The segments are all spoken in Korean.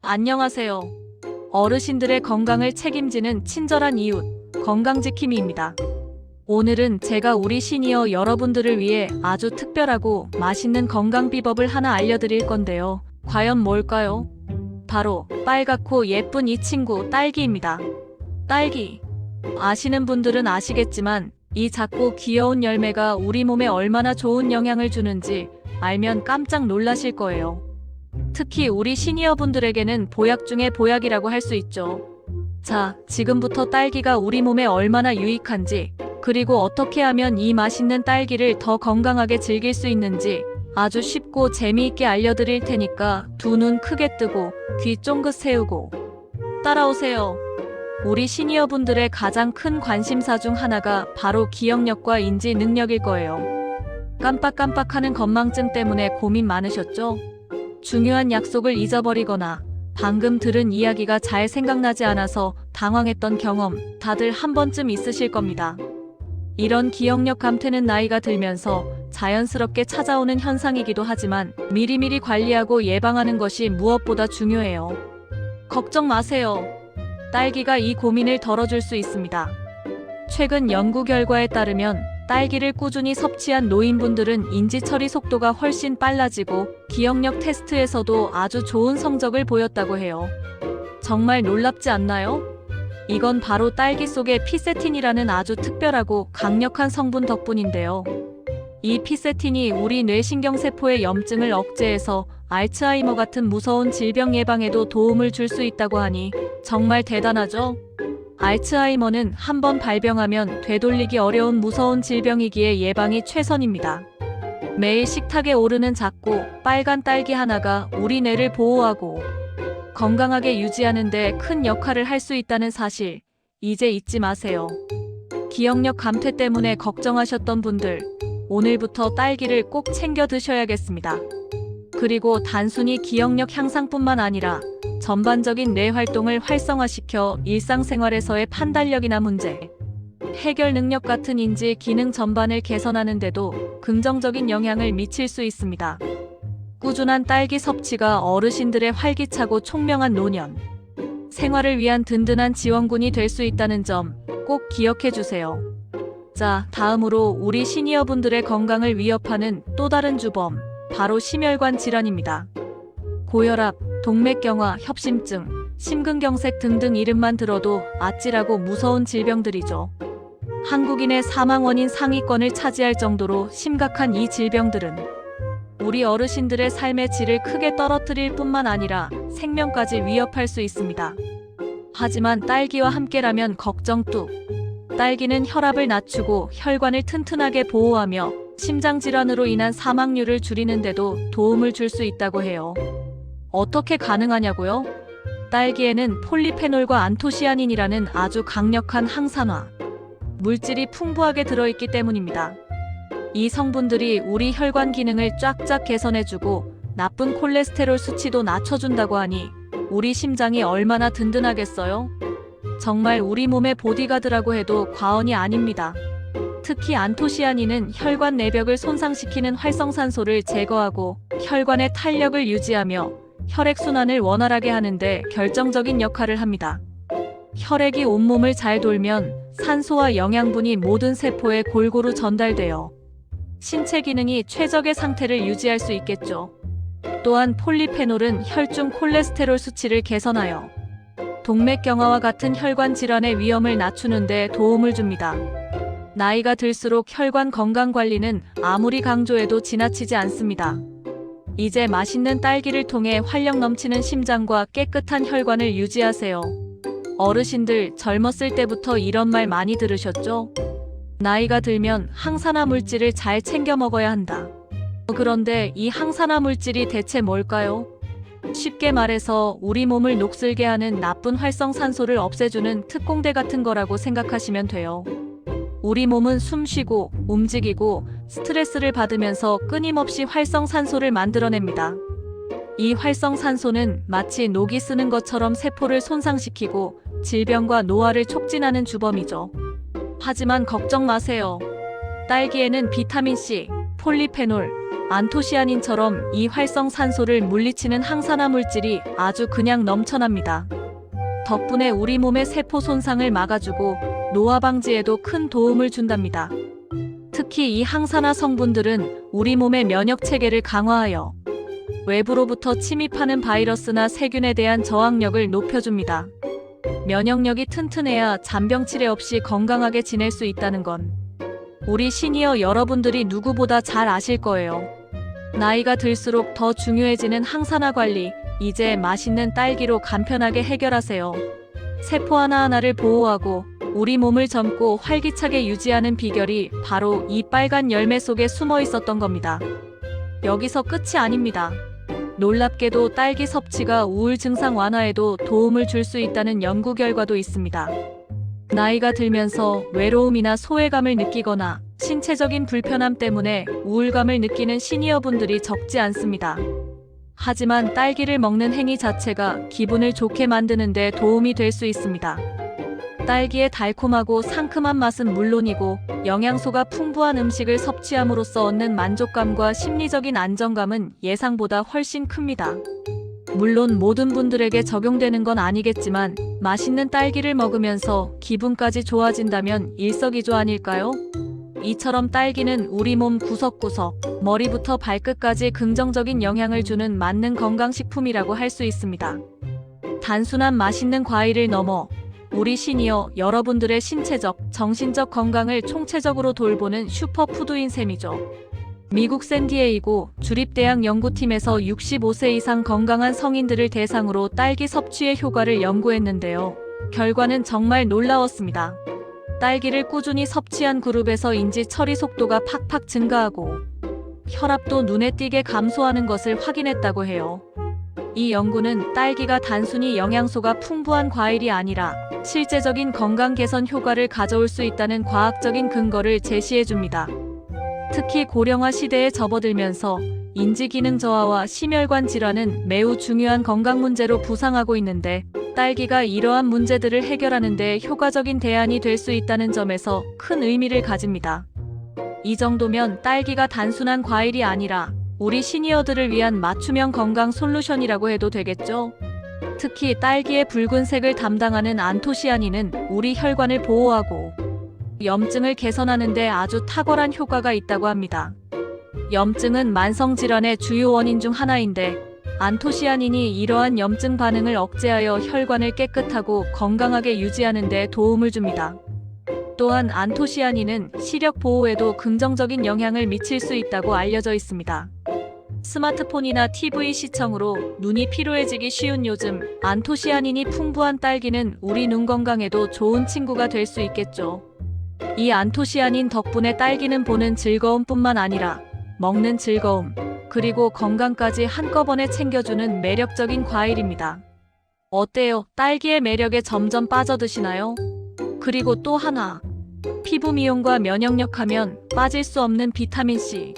안녕하세요. 어르신들의 건강을 책임지는 친절한 이웃, 건강지킴이입니다. 오늘은 제가 우리 시니어 여러분들을 위해 아주 특별하고 맛있는 건강 비법을 하나 알려드릴 건데요. 과연 뭘까요? 바로 빨갛고 예쁜 이 친구 딸기입니다. 딸기. 아시는 분들은 아시겠지만 이 작고 귀여운 열매가 우리 몸에 얼마나 좋은 영향을 주는지 알면 깜짝 놀라실 거예요. 특히 우리 시니어분들에게는 보약 중에 보약이라고 할 수 있죠. 자, 지금부터 딸기가 우리 몸에 얼마나 유익한지, 그리고 어떻게 하면 이 맛있는 딸기를 더 건강하게 즐길 수 있는지 아주 쉽고 재미있게 알려드릴 테니까 두 눈 크게 뜨고 귀 쫑긋 세우고 따라오세요. 우리 시니어분들의 가장 큰 관심사 중 하나가 바로 기억력과 인지 능력일 거예요. 깜빡깜빡하는 건망증 때문에 고민 많으셨죠? 중요한 약속을 잊어버리거나 방금 들은 이야기가 잘 생각나지 않아서 당황했던 경험 다들 한 번쯤 있으실 겁니다. 이런 기억력 감퇴는 나이가 들면서 자연스럽게 찾아오는 현상이기도 하지만 미리미리 관리하고 예방하는 것이 무엇보다 중요해요. 걱정 마세요. 딸기가 이 고민을 덜어줄 수 있습니다. 최근 연구 결과에 따르면 딸기를 꾸준히 섭취한 노인분들은 인지 처리 속도가 훨씬 빨라지고 기억력 테스트에서도 아주 좋은 성적을 보였다고 해요. 정말 놀랍지 않나요? 이건 바로 딸기 속의 피세틴이라는 아주 특별하고 강력한 성분 덕분인데요. 이 피세틴이 우리 뇌신경세포의 염증을 억제해서 알츠하이머 같은 무서운 질병 예방에도 도움을 줄 수 있다고 하니 정말 대단하죠? 알츠하이머는 한번 발병하면 되돌리기 어려운 무서운 질병이기에 예방이 최선입니다. 매일 식탁에 오르는 작고 빨간 딸기 하나가 우리 뇌를 보호하고 건강하게 유지하는 데 큰 역할을 할 수 있다는 사실, 이제 잊지 마세요. 기억력 감퇴 때문에 걱정하셨던 분들, 오늘부터 딸기를 꼭 챙겨 드셔야겠습니다. 그리고 단순히 기억력 향상뿐만 아니라 전반적인 뇌 활동을 활성화시켜 일상생활에서의 판단력이나 문제, 해결 능력 같은 인지 기능 전반을 개선하는 데도 긍정적인 영향을 미칠 수 있습니다. 꾸준한 딸기 섭취가 어르신들의 활기차고 총명한 노년, 생활을 위한 든든한 지원군이 될 수 있다는 점 꼭 기억해 주세요. 자, 다음으로 우리 시니어분들의 건강을 위협하는 또 다른 주범, 바로 심혈관 질환입니다. 고혈압, 동맥경화, 협심증, 심근경색 등등 이름만 들어도 아찔하고 무서운 질병들이죠. 한국인의 사망 원인 상위권을 차지할 정도로 심각한 이 질병들은 우리 어르신들의 삶의 질을 크게 떨어뜨릴 뿐만 아니라 생명까지 위협할 수 있습니다. 하지만 딸기와 함께라면 걱정 뚝. 딸기는 혈압을 낮추고 혈관을 튼튼하게 보호하며 심장질환으로 인한 사망률을 줄이는 데도 도움을 줄 수 있다고 해요. 어떻게 가능하냐고요? 딸기에는 폴리페놀과 안토시아닌이라는 아주 강력한 항산화 물질이 풍부하게 들어있기 때문입니다. 이 성분들이 우리 혈관 기능을 쫙쫙 개선해주고 나쁜 콜레스테롤 수치도 낮춰준다고 하니 우리 심장이 얼마나 든든하겠어요? 정말 우리 몸의 보디가드라고 해도 과언이 아닙니다. 특히 안토시아닌은 혈관 내벽을 손상시키는 활성산소를 제거하고 혈관의 탄력을 유지하며 혈액순환을 원활하게 하는데 결정적인 역할을 합니다. 혈액이 온몸을 잘 돌면 산소와 영양분이 모든 세포에 골고루 전달되어 신체 기능이 최적의 상태를 유지할 수 있겠죠. 또한 폴리페놀은 혈중 콜레스테롤 수치를 개선하여 동맥경화와 같은 혈관 질환의 위험을 낮추는 데 도움을 줍니다. 나이가 들수록 혈관 건강 관리는 아무리 강조해도 지나치지 않습니다. 이제 맛있는 딸기를 통해 활력 넘치는 심장과 깨끗한 혈관을 유지하세요. 어르신들 젊었을 때부터 이런 말 많이 들으셨죠? 나이가 들면 항산화 물질을 잘 챙겨 먹어야 한다. 그런데 이 항산화 물질이 대체 뭘까요? 쉽게 말해서 우리 몸을 녹슬게 하는 나쁜 활성산소를 없애주는 특공대 같은 거라고 생각하시면 돼요. 우리 몸은 숨쉬고 움직이고 스트레스를 받으면서 끊임없이 활성산소를 만들어냅니다. 이 활성산소는 마치 녹이 쓰는 것처럼 세포를 손상시키고 질병과 노화를 촉진하는 주범이죠. 하지만 걱정 마세요. 딸기에는 비타민C, 폴리페놀, 안토시아닌처럼 이 활성산소를 물리치는 항산화 물질이 아주 그냥 넘쳐납니다. 덕분에 우리 몸의 세포 손상을 막아주고 노화 방지에도 큰 도움을 준답니다. 특히 이 항산화 성분들은 우리 몸의 면역 체계를 강화하여 외부로부터 침입하는 바이러스나 세균에 대한 저항력을 높여줍니다. 면역력이 튼튼해야 잔병 치레 없이 건강하게 지낼 수 있다는 건 우리 시니어 여러분들이 누구보다 잘 아실 거예요. 나이가 들수록 더 중요해지는 항산화 관리, 이제 맛있는 딸기로 간편하게 해결하세요. 세포 하나하나를 보호하고 우리 몸을 젊고 활기차게 유지하는 비결이 바로 이 빨간 열매 속에 숨어 있었던 겁니다. 여기서 끝이 아닙니다. 놀랍게도 딸기 섭취가 우울 증상 완화에도 도움을 줄 수 있다는 연구 결과도 있습니다. 나이가 들면서 외로움이나 소외감을 느끼거나 신체적인 불편함 때문에 우울감을 느끼는 시니어분들이 적지 않습니다. 하지만 딸기를 먹는 행위 자체가 기분을 좋게 만드는 데 도움이 될 수 있습니다. 딸기의 달콤하고 상큼한 맛은 물론이고 영양소가 풍부한 음식을 섭취함으로써 얻는 만족감과 심리적인 안정감은 예상보다 훨씬 큽니다. 물론 모든 분들에게 적용되는 건 아니겠지만 맛있는 딸기를 먹으면서 기분까지 좋아진다면 일석이조 아닐까요? 이처럼 딸기는 우리 몸 구석구석, 머리부터 발끝까지 긍정적인 영향을 주는 만능 건강식품이라고 할 수 있습니다. 단순한 맛있는 과일을 넘어 우리 시니어 여러분들의 신체적, 정신적 건강을 총체적으로 돌보는 슈퍼푸드인 셈이죠. 미국 샌디에이고 주립대학 연구팀에서 65세 이상 건강한 성인들을 대상으로 딸기 섭취의 효과를 연구했는데요. 결과는 정말 놀라웠습니다. 딸기를 꾸준히 섭취한 그룹에서 인지 처리 속도가 팍팍 증가하고 혈압도 눈에 띄게 감소하는 것을 확인했다고 해요. 이 연구는 딸기가 단순히 영양소가 풍부한 과일이 아니라 실제적인 건강 개선 효과를 가져올 수 있다는 과학적인 근거를 제시해 줍니다. 특히 고령화 시대에 접어들면서 인지기능 저하와 심혈관 질환은 매우 중요한 건강 문제로 부상하고 있는데 딸기가 이러한 문제들을 해결하는 데 효과적인 대안이 될 수 있다는 점에서 큰 의미를 가집니다. 이 정도면 딸기가 단순한 과일이 아니라 우리 시니어들을 위한 맞춤형 건강 솔루션이라고 해도 되겠죠? 특히 딸기의 붉은색을 담당하는 안토시아닌은 우리 혈관을 보호하고 염증을 개선하는 데 아주 탁월한 효과가 있다고 합니다. 염증은 만성질환의 주요 원인 중 하나인데 안토시아닌이 이러한 염증 반응을 억제하여 혈관을 깨끗하고 건강하게 유지하는 데 도움을 줍니다. 또한 안토시아닌은 시력 보호에도 긍정적인 영향을 미칠 수 있다고 알려져 있습니다. 스마트폰이나 TV 시청으로 눈이 피로해지기 쉬운 요즘 안토시아닌이 풍부한 딸기는 우리 눈 건강에도 좋은 친구가 될 수 있겠죠. 이 안토시아닌 덕분에 딸기는 보는 즐거움뿐만 아니라 먹는 즐거움, 그리고 건강까지 한꺼번에 챙겨주는 매력적인 과일입니다. 어때요? 딸기의 매력에 점점 빠져드시나요? 그리고 또 하나, 피부 미용과 면역력 하면 빠질 수 없는 비타민C.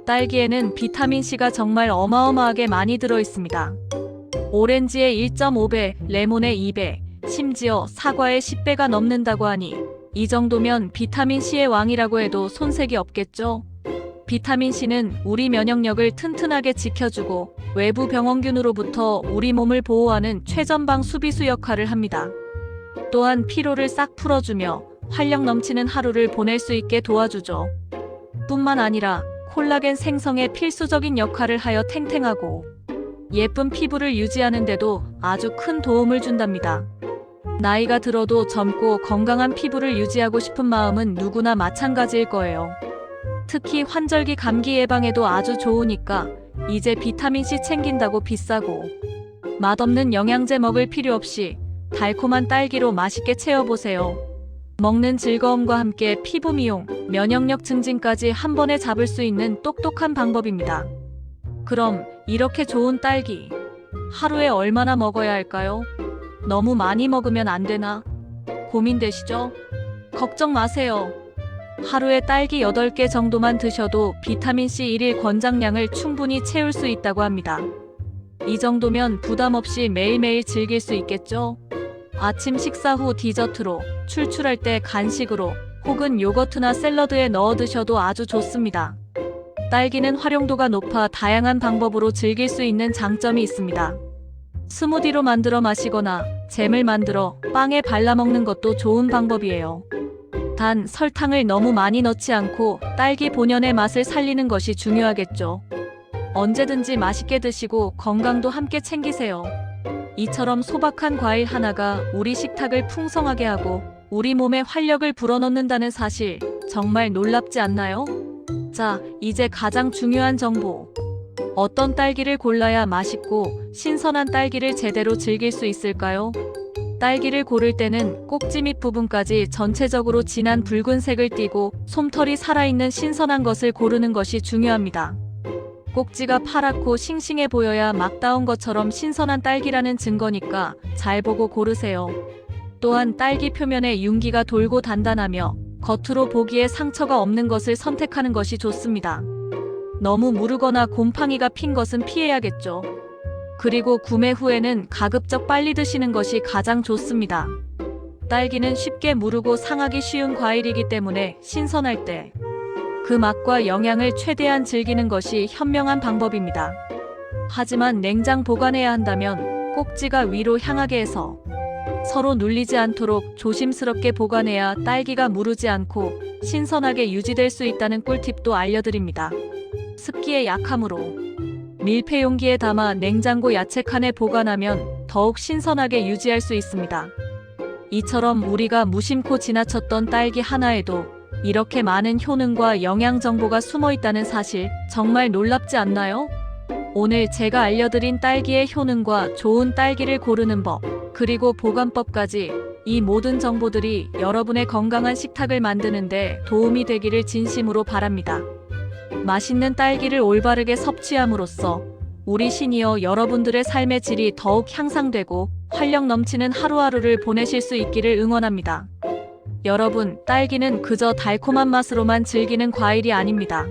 딸기에는 비타민C가 정말 어마어마하게 많이 들어있습니다. 오렌지의 1.5배, 레몬의 2배, 심지어 사과의 10배가 넘는다고 하니 이 정도면 비타민C의 왕이라고 해도 손색이 없겠죠? 비타민C는 우리 면역력을 튼튼하게 지켜주고 외부 병원균으로부터 우리 몸을 보호하는 최전방 수비수 역할을 합니다. 또한 피로를 싹 풀어주며 활력 넘치는 하루를 보낼 수 있게 도와주죠. 뿐만 아니라 콜라겐 생성에 필수적인 역할을 하여 탱탱하고 예쁜 피부를 유지하는 데도 아주 큰 도움을 준답니다. 나이가 들어도 젊고 건강한 피부를 유지하고 싶은 마음은 누구나 마찬가지일 거예요. 특히 환절기 감기 예방에도 아주 좋으니까 이제 비타민C 챙긴다고 비싸고 맛없는 영양제 먹을 필요 없이 달콤한 딸기로 맛있게 채워보세요. 먹는 즐거움과 함께 피부 미용, 면역력 증진까지 한 번에 잡을 수 있는 똑똑한 방법입니다. 그럼 이렇게 좋은 딸기, 하루에 얼마나 먹어야 할까요? 너무 많이 먹으면 안 되나? 고민되시죠? 걱정 마세요. 하루에 딸기 8개 정도만 드셔도 비타민C 1일 권장량을 충분히 채울 수 있다고 합니다. 이 정도면 부담 없이 매일매일 즐길 수 있겠죠? 아침 식사 후 디저트로, 출출할 때 간식으로, 혹은 요거트나 샐러드에 넣어 드셔도 아주 좋습니다. 딸기는 활용도가 높아 다양한 방법으로 즐길 수 있는 장점이 있습니다. 스무디로 만들어 마시거나 잼을 만들어 빵에 발라 먹는 것도 좋은 방법이에요. 단 설탕을 너무 많이 넣지 않고 딸기 본연의 맛을 살리는 것이 중요하겠죠. 언제든지 맛있게 드시고 건강도 함께 챙기세요. 이처럼 소박한 과일 하나가 우리 식탁을 풍성하게 하고 우리 몸에 활력을 불어넣는다는 사실 정말 놀랍지 않나요? 자, 이제 가장 중요한 정보. 어떤 딸기를 골라야 맛있고 신선한 딸기를 제대로 즐길 수 있을까요? 딸기를 고를 때는 꼭지 밑 부분까지 전체적으로 진한 붉은색을 띠고 솜털이 살아있는 신선한 것을 고르는 것이 중요합니다. 꼭지가 파랗고 싱싱해 보여야 막 따온 것처럼 신선한 딸기라는 증거니까 잘 보고 고르세요. 또한 딸기 표면에 윤기가 돌고 단단하며 겉으로 보기에 상처가 없는 것을 선택하는 것이 좋습니다. 너무 무르거나 곰팡이가 핀 것은 피해야겠죠. 그리고 구매 후에는 가급적 빨리 드시는 것이 가장 좋습니다. 딸기는 쉽게 무르고 상하기 쉬운 과일이기 때문에 신선할 때 그 맛과 영양을 최대한 즐기는 것이 현명한 방법입니다. 하지만 냉장 보관해야 한다면 꼭지가 위로 향하게 해서 서로 눌리지 않도록 조심스럽게 보관해야 딸기가 무르지 않고 신선하게 유지될 수 있다는 꿀팁도 알려드립니다. 습기에 약하므로 밀폐 용기에 담아 냉장고 야채칸에 보관하면 더욱 신선하게 유지할 수 있습니다. 이처럼 우리가 무심코 지나쳤던 딸기 하나에도 이렇게 많은 효능과 영양 정보가 숨어 있다는 사실 정말 놀랍지 않나요? 오늘 제가 알려드린 딸기의 효능과 좋은 딸기를 고르는 법, 그리고 보관법까지 이 모든 정보들이 여러분의 건강한 식탁을 만드는데 도움이 되기를 진심으로 바랍니다. 맛있는 딸기를 올바르게 섭취함으로써 우리 시니어 여러분들의 삶의 질이 더욱 향상되고 활력 넘치는 하루하루를 보내실 수 있기를 응원합니다. 여러분, 딸기는 그저 달콤한 맛으로만 즐기는 과일이 아닙니다.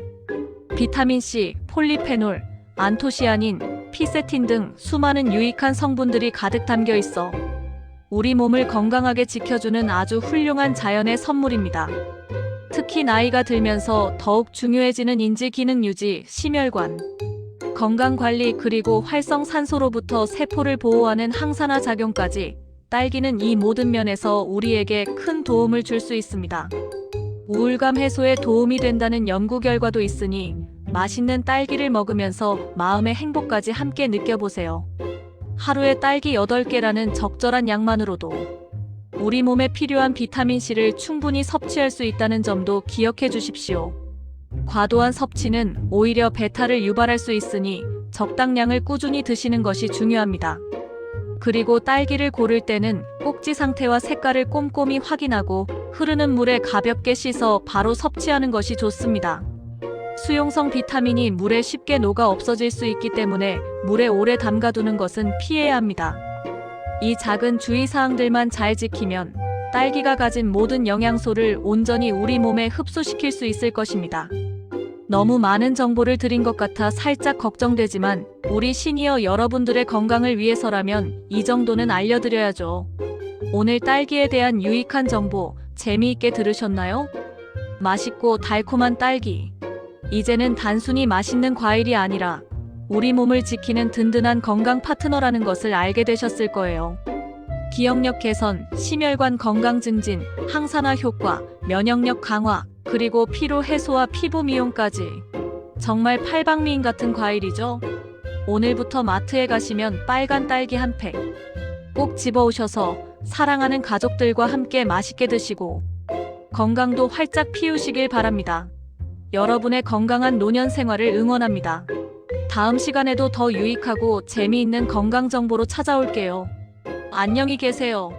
비타민C, 폴리페놀, 안토시아닌, 피세틴 등 수많은 유익한 성분들이 가득 담겨 있어 우리 몸을 건강하게 지켜주는 아주 훌륭한 자연의 선물입니다. 특히 나이가 들면서 더욱 중요해지는 인지 기능 유지, 심혈관, 건강관리 그리고 활성산소로부터 세포를 보호하는 항산화 작용까지 딸기는 이 모든 면에서 우리에게 큰 도움을 줄 수 있습니다. 우울감 해소에 도움이 된다는 연구 결과도 있으니 맛있는 딸기를 먹으면서 마음의 행복까지 함께 느껴보세요. 하루에 딸기 8개라는 적절한 양만으로도 우리 몸에 필요한 비타민C를 충분히 섭취할 수 있다는 점도 기억해 주십시오. 과도한 섭취는 오히려 배탈을 유발할 수 있으니 적당량을 꾸준히 드시는 것이 중요합니다. 그리고 딸기를 고를 때는 꼭지 상태와 색깔을 꼼꼼히 확인하고 흐르는 물에 가볍게 씻어 바로 섭취하는 것이 좋습니다. 수용성 비타민이 물에 쉽게 녹아 없어질 수 있기 때문에 물에 오래 담가두는 것은 피해야 합니다. 이 작은 주의사항들만 잘 지키면 딸기가 가진 모든 영양소를 온전히 우리 몸에 흡수시킬 수 있을 것입니다. 너무 많은 정보를 드린 것 같아 살짝 걱정되지만 우리 시니어 여러분들의 건강을 위해서라면 이 정도는 알려드려야죠. 오늘 딸기에 대한 유익한 정보 재미있게 들으셨나요? 맛있고 달콤한 딸기. 이제는 단순히 맛있는 과일이 아니라 우리 몸을 지키는 든든한 건강 파트너라는 것을 알게 되셨을 거예요. 기억력 개선, 심혈관 건강 증진, 항산화 효과, 면역력 강화, 그리고 피로 해소와 피부 미용까지 정말 팔방미인 같은 과일이죠. 오늘부터 마트에 가시면 빨간 딸기 한 팩 꼭 집어오셔서 사랑하는 가족들과 함께 맛있게 드시고 건강도 활짝 피우시길 바랍니다. 여러분의 건강한 노년 생활을 응원합니다. 다음 시간에도 더 유익하고 재미있는 건강 정보로 찾아올게요. 안녕히 계세요.